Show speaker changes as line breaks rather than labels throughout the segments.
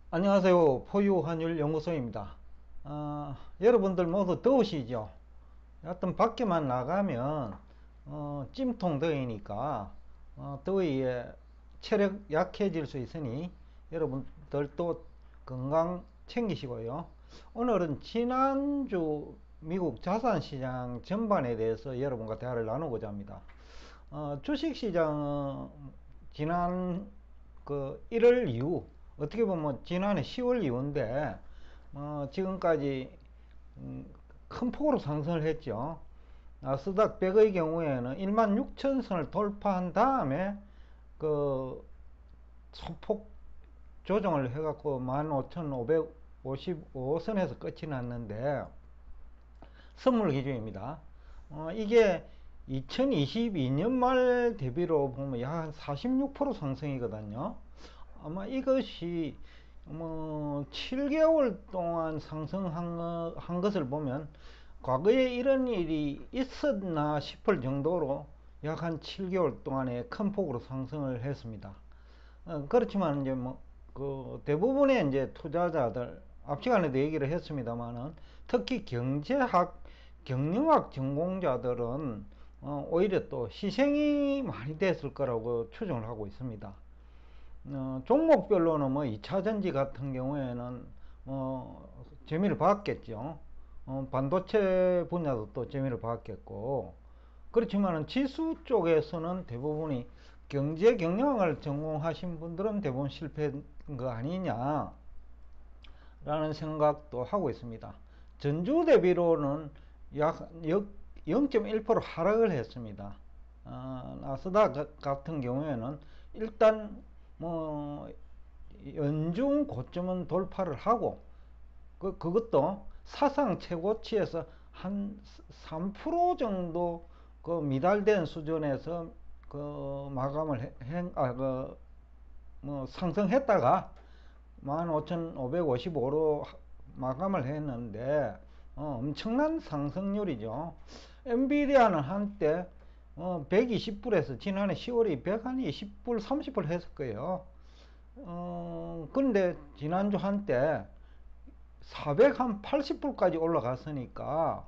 안녕하세요. 포유환율연구소입니다. 여러분들 모두 더우시죠? 여하튼 밖에만 나가면 찜통 더위니까 더위에 체력 약해질 수 있으니 여러분들도 건강 챙기시고요. 오늘은 지난주 미국 자산시장 전반에 대해서 여러분과 대화를 나누고자 합니다. 주식시장은 지난 1월 이후, 어떻게 보면 지난해 10월 이후인데 지금까지 큰 폭으로 상승을 했죠. 나스닥 100의 경우에는 16,000선을 돌파한 다음에 그 소폭 조정을 해갖고 15,555선에서 끝이 났는데, 선물 기준입니다. 이게 2022년 말 대비로 보면 약 한 46% 상승이거든요. 아마 이것이 7개월 동안 상승한 것을 보면 과거에 이런 일이 있었나 싶을 정도로 약 한 7개월 동안에 큰 폭으로 상승을 했습니다. 그렇지만 이제 대부분의 이제 투자자들, 앞 시간에도 얘기를 했습니다만은, 특히 경영학 전공자들은 오히려 또 희생이 많이 됐을 거라고 추정을 하고 있습니다. 종목별로는 2차전지 같은 경우에는 재미를 봤겠죠. 반도체 분야도 또 재미를 봤겠고, 그렇지만은 지수 쪽에서는 대부분이 경제 경영을 전공하신 분들은 대부분 실패한 거 아니냐 라는 생각도 하고 있습니다. 전주 대비로는 약 0.1% 하락을 했습니다. 나스닥 같은 경우에는 일단 연중 고점은 돌파를 하고, 그것도 사상 최고치에서 한 3% 정도 미달된 수준에서 마감을 상승했다가 15,555로 마감을 했는데, 엄청난 상승률이죠. 엔비디아는 한때 120불에서 지난해 10월에 120불, 30불 했을 거예요. 근데 지난주 한때 480불까지 올라갔으니까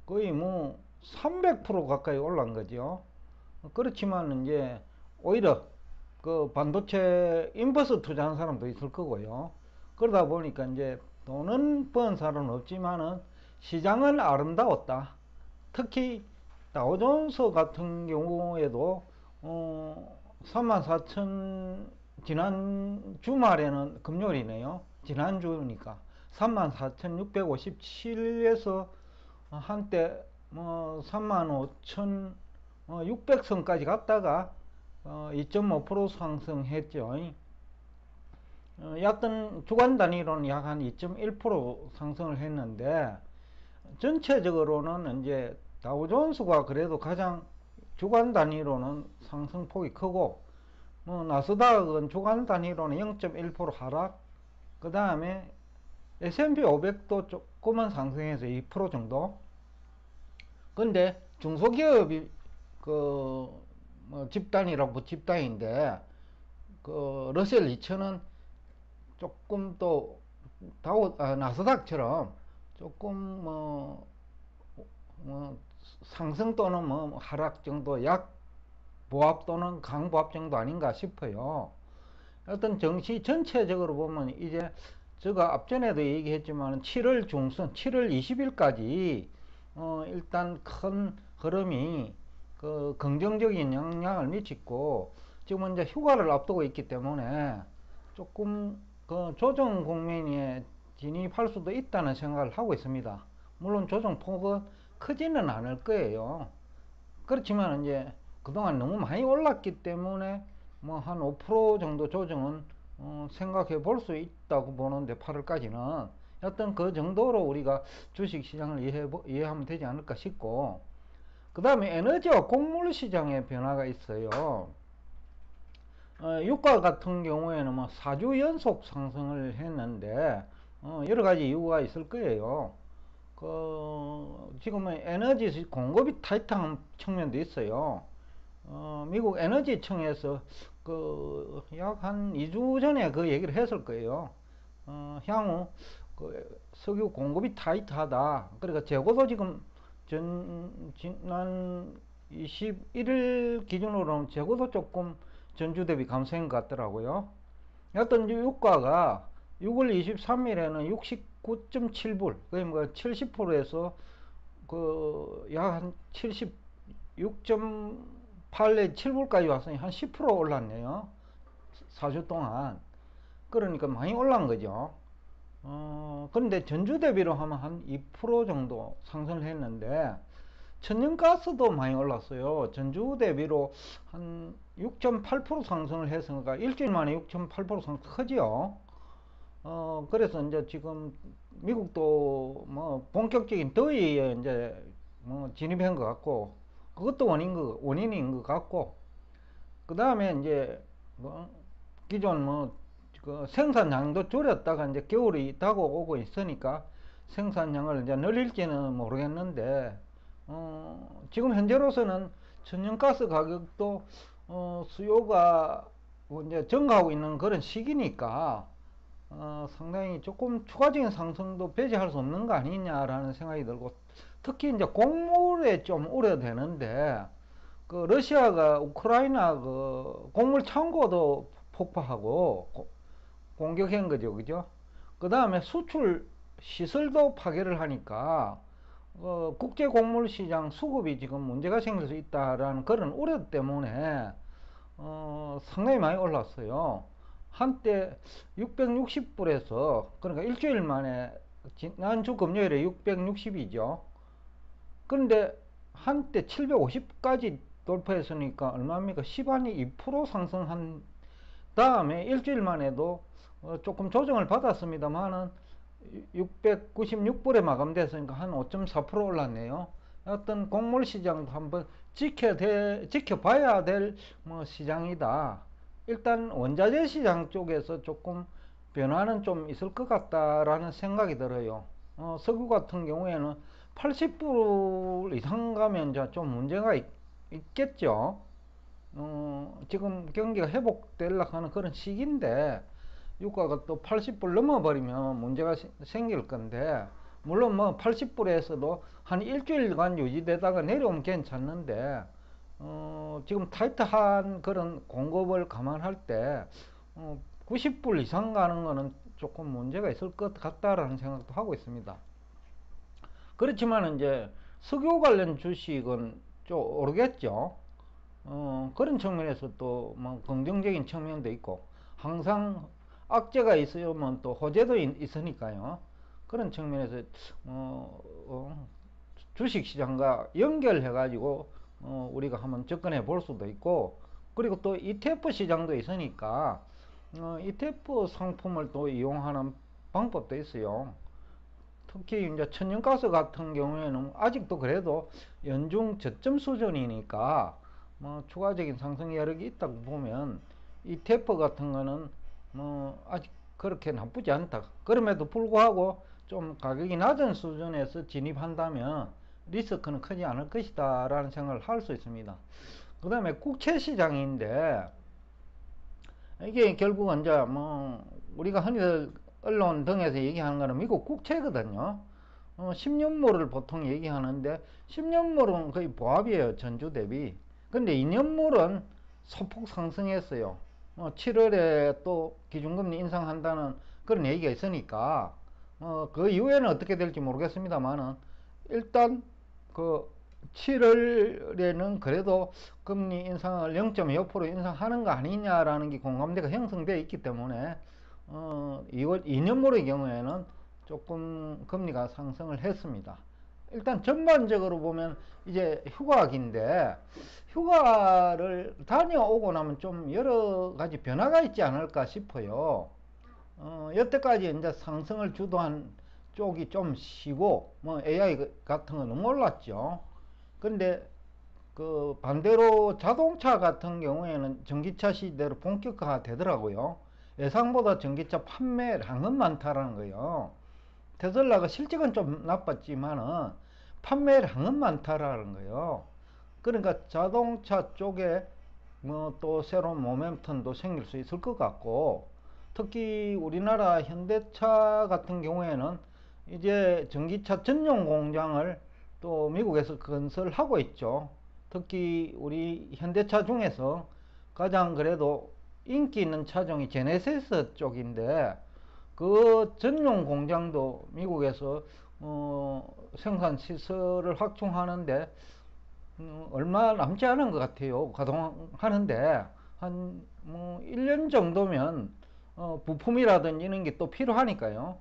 거의 300% 가까이 올라간 거죠. 그렇지만 이제 오히려 반도체 인버스 투자한 사람도 있을 거고요. 그러다 보니까 이제 돈은 번 사람은 없지만은 시장은 아름다웠다. 특히 다우존스 같은 경우에도 34,000, 지난 주말에는 금요일이네요. 지난주니까 34,657에서 한때 35,600선까지 갔다가 2.5% 상승했죠. 약간 주간 단위로는 약 한 2.1% 상승을 했는데, 전체적으로는 이제 다우존스가 그래도 가장 주간 단위로는 상승폭이 크고, 나스닥은 주간 단위로는 0.1% 하락, 그 다음에 S&P 500도 조금만 상승해서 2% 정도. 근데 중소기업이 집단이라고 집단인데, 러셀 2000은 조금 또 나스닥처럼 조금 상승 또는 하락 정도, 약보합 또는 강보합 정도 아닌가 싶어요. 어떤 정시 전체적으로 보면 이제 제가 앞전에도 얘기했지만 7월 중순, 7월 20일까지 일단 큰 흐름이 긍정적인 영향을 미치고, 지금 이제 휴가를 앞두고 있기 때문에 조금 조정 국면에 진입할 수도 있다는 생각을 하고 있습니다. 물론 조정 폭은 크지는 않을 거예요. 그렇지만 이제 그동안 너무 많이 올랐기 때문에 한 5% 정도 조정은 생각해 볼 수 있다고 보는데, 8월까지는 어떤 그 정도로 우리가 주식시장을 이해하면 되지 않을까 싶고, 그 다음에 에너지와 곡물 시장의 변화가 있어요. 유가 같은 경우에는 4주 연속 상승을 했는데, 여러 가지 이유가 있을 거예요. 지금은 에너지 공급이 타이트한 측면도 있어요. 미국 에너지청에서 약 한 2주 전에 그 얘기를 했을 거예요. 향후 그 석유 공급이 타이트하다. 그러니까 재고도 지금 지난 21일 기준으로는 재고도 조금 전주 대비 감소한 것 같더라고요. 여튼 유가가 6월 23일에는 69.7불, 거의 뭐 70%에서 그 약 한 76.8 내 7불까지 왔으니 한 10% 올랐네요. 4주 동안. 그러니까 많이 올란 거죠. 그런데 전주 대비로 하면 한 2% 정도 상승을 했는데, 천연가스도 많이 올랐어요. 전주 대비로 한 6.8% 상승을 했으니까 일주일 만에 6.8% 상승 크죠. 그래서 이제 지금 미국도 뭐 본격적인 더위에 이제 뭐 진입한 것 같고, 그것도 원인인 것 같고, 그 다음에 이제 뭐 기존 그 생산량도 줄였다가 이제 겨울이 다가오고 있으니까 생산량을 이제 늘릴지는 모르겠는데, 지금 현재로서는 천연가스 가격도 수요가 이제 증가하고 있는 그런 시기니까 상당히 조금 추가적인 상승도 배제할 수 없는 거 아니냐라는 생각이 들고, 특히 이제 곡물에 좀 우려되는데, 그 러시아가 우크라이나 그 곡물 창고도 폭파하고 공격한 거죠, 그죠? 그 다음에 수출 시설도 파괴를 하니까 국제 곡물 시장 수급이 지금 문제가 생길 수 있다라는 그런 우려 때문에 상당히 많이 올랐어요. 한때 660불에서, 그러니까 일주일 만에 지난주 금요일에 660이죠. 그런데 한때 750까지 돌파했으니까 얼마입니까? 10안이 2% 상승한 다음에 일주일 만에도 조금 조정을 받았습니다만은 696불에 마감됐으니까 한 5.4% 올랐네요. 어떤 곡물 시장도 한번 지켜봐야 될 시장이다. 일단 원자재 시장 쪽에서 조금 변화는 좀 있을 것 같다라는 생각이 들어요. 석유 같은 경우에는 80불 이상 가면 이제 좀 문제가 있겠죠. 지금 경기가 회복되려고 하는 그런 시기인데, 유가가 또 80불 넘어버리면 문제가 생길 건데, 물론 뭐 80불에서도 한 일주일간 유지되다가 내려오면 괜찮는데, 지금 타이트한 그런 공급을 감안할 때 90불 이상 가는 거는 조금 문제가 있을 것 같다라는 생각도 하고 있습니다. 그렇지만 이제 석유 관련 주식은 좀 오르겠죠. 그런 측면에서 또 뭐 긍정적인 측면도 있고, 항상 악재가 있으면 또 호재도 있으니까요. 그런 측면에서 주식 시장과 연결해 가지고 우리가 한번 접근해 볼 수도 있고, 그리고 또 ETF 시장도 있으니까 ETF 상품을 또 이용하는 방법도 있어요. 특히 이제 천연가스 같은 경우에는 아직도 그래도 연중 저점 수준이니까 뭐 추가적인 상승 여력이 있다고 보면 ETF 같은 거는 뭐 아직 그렇게 나쁘지 않다. 그럼에도 불구하고 좀 가격이 낮은 수준에서 진입한다면 리스크는 크지 않을 것이다 라는 생각을 할 수 있습니다. 그 다음에 국채 시장인데, 이게 결국은 이제 뭐 우리가 흔히들 언론 등에서 얘기하는 거는 미국 국채거든요. 10년물을 보통 얘기하는데 10년물은 거의 보합이에요, 전주 대비. 근데 2년물은 소폭 상승했어요. 7월에 또 기준금리 인상한다는 그런 얘기가 있으니까 그 이후에는 어떻게 될지 모르겠습니다만은, 일단 그 7월에는 그래도 금리 인상을 0.25% 인상하는 거 아니냐라는 게 공감대가 형성되어 있기 때문에 2년물의 경우에는 조금 금리가 상승을 했습니다. 일단 전반적으로 보면 이제 휴가기인데, 휴가를 다녀오고 나면 좀 여러 가지 변화가 있지 않을까 싶어요. 여태까지 이제 상승을 주도한 쪽이 좀 쉬고, 뭐 AI 같은 거 너무 올랐죠. 그런데 그 반대로 자동차 같은 경우에는 전기차 시대로 본격화가 되더라고요. 예상보다 전기차 판매량은 많다라는 거예요. 테슬라가 실적은 좀 나빴지만은 판매량은 많다라는 거예요. 그러니까 자동차 쪽에 뭐 또 새로운 모멘텀도 생길 수 있을 것 같고, 특히 우리나라 현대차 같은 경우에는 이제 전기차 전용 공장을 또 미국에서 건설하고 있죠. 특히 우리 현대차 중에서 가장 그래도 인기 있는 차종이 제네시스 쪽인데 그 전용 공장도 미국에서 생산 시설을 확충하는데 얼마 남지 않은 것 같아요. 가동하는데 한 1년 정도면 부품이라든지 이런 게 또 필요하니까요.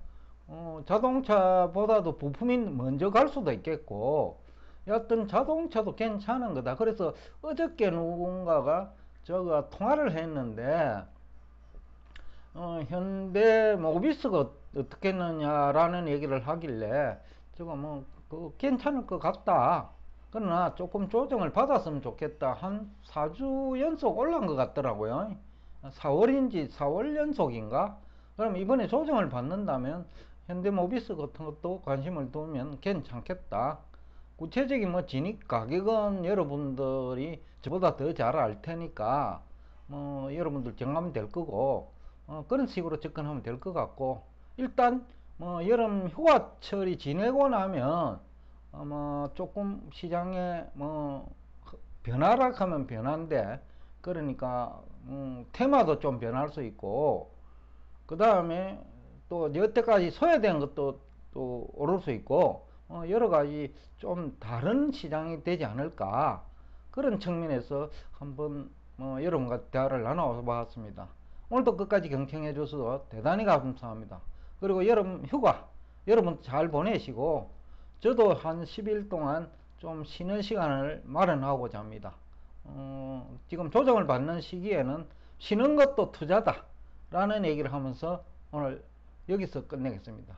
자동차보다도 부품이 먼저 갈 수도 있겠고, 여하튼 자동차도 괜찮은 거다. 그래서 어저께 누군가가 저가 통화를 했는데, 현대 모비스가 어떻게 했느냐라는 얘기를 하길래, 저거 괜찮을 것 같다. 그러나 조금 조정을 받았으면 좋겠다. 한 4주 연속 올라간 것 같더라고요. 4월 연속인가? 그럼 이번에 조정을 받는다면 현대모비스 같은 것도 관심을 두면 괜찮겠다. 구체적인 진입 가격은 여러분들이 저보다 더 잘 알 테니까 여러분들 정하면 될 거고 그런 식으로 접근하면 될 것 같고, 일단 여름 휴가철이 지내고 나면 조금 시장에 변화라 하면 변화인데, 그러니까 테마도 좀 변할 수 있고, 그 다음에 또 여태까지 소외된 것도 또 오를 수 있고, 여러 가지 좀 다른 시장이 되지 않을까, 그런 측면에서 한번 여러분과 대화를 나눠봤습니다. 오늘도 끝까지 경청해 주셔서 대단히 감사합니다. 그리고 여름 휴가 여러분 잘 보내시고, 저도 한 10일 동안 좀 쉬는 시간을 마련하고자 합니다. 지금 조정을 받는 시기에는 쉬는 것도 투자다 라는 얘기를 하면서 오늘 여기서 끝내겠습니다.